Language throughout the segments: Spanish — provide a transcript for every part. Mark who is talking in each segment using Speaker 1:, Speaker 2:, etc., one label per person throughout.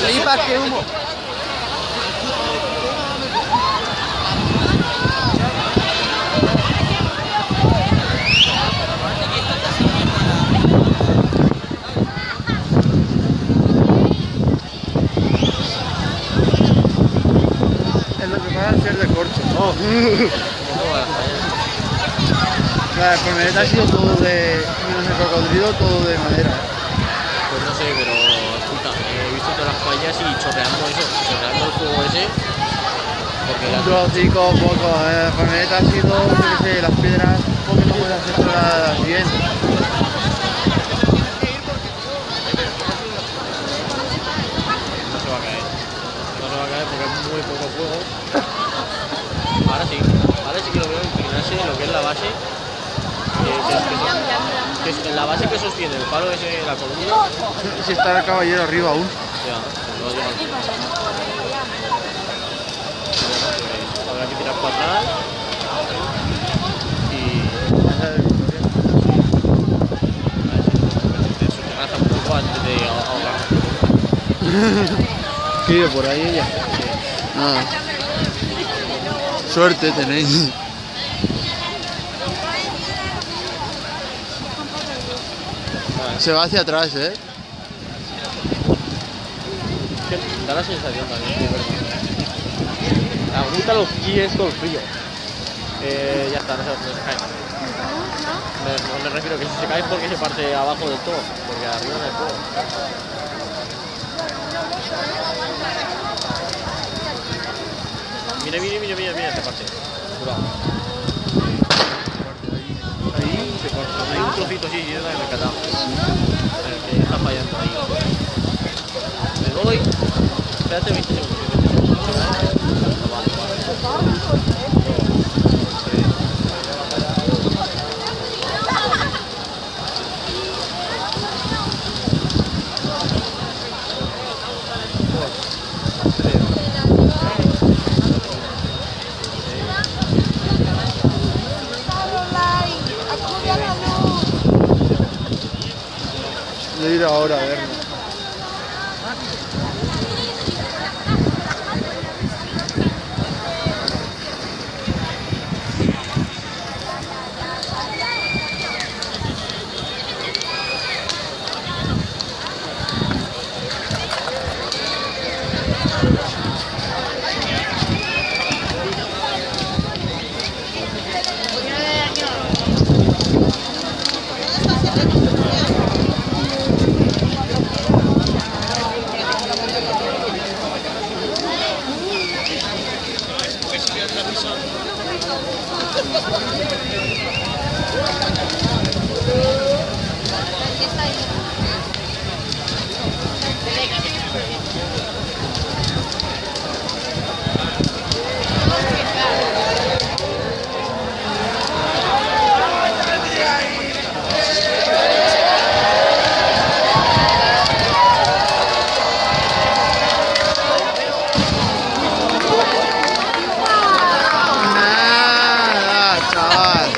Speaker 1: Flipas, qué humo.
Speaker 2: Es lo que va a ser de corcho.
Speaker 1: Oh.
Speaker 2: La camioneta ha sido todo de, menos el cocodrilo, todo de madera.
Speaker 1: Pues no sé, pero escucha, he visto todas las fallas y chorreando eso, chorreando el fuego ese. Porque
Speaker 2: Un trocico, poco. La camioneta ha sido, yo qué sé, las piedras, porque no puede hacerlas bien.
Speaker 1: no se va a caer. No se va a caer porque es muy poco fuego. Ahora sí que lo veo inclinarse en lo que es la base. Que es la base que sostiene el palo ese, la columna.
Speaker 2: Si está el caballero arriba aún.
Speaker 1: Ya, no llega. Pues habrá que tirar para atrás. Y eso te raza un poco antes de ahogar.
Speaker 2: ¿Qué iba por ahí ella? Ah. Suerte tenéis. Se va hacia atrás, ¿eh?
Speaker 1: Da la sensación también, de verdad. Aguanta los pies con frío. Ya está, no se cae. Me refiero que si se cae es porque se parte abajo del todo, porque arriba no hay fuego. Mira esta parte. Cuidado.
Speaker 2: Ahí se corta.
Speaker 1: Hay un trocito así, yo también me he encantado. Que está fallando ahí. Le doy. Espérate 20 segundos.
Speaker 2: De ir ahora a verlo. Nada, chaval.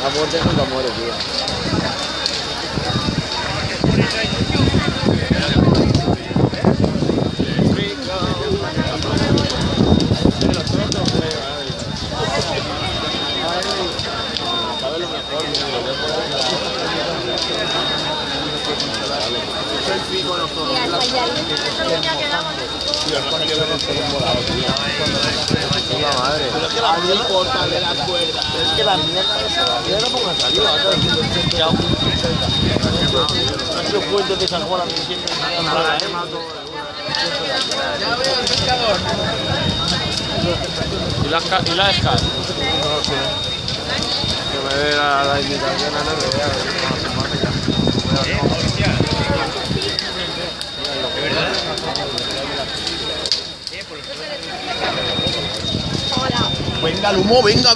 Speaker 1: Amor de nunca muere, tío.
Speaker 3: Pero es que la mierda cortarle la cuerda. Es que la mierda no ponga saliva. Chao. No se los puentes de San Juan que siempre me dan. Ya veo el pescador.
Speaker 1: ¿Y la escala?
Speaker 2: No sé. Que me dé la invitación a
Speaker 3: Venga el humo, venga.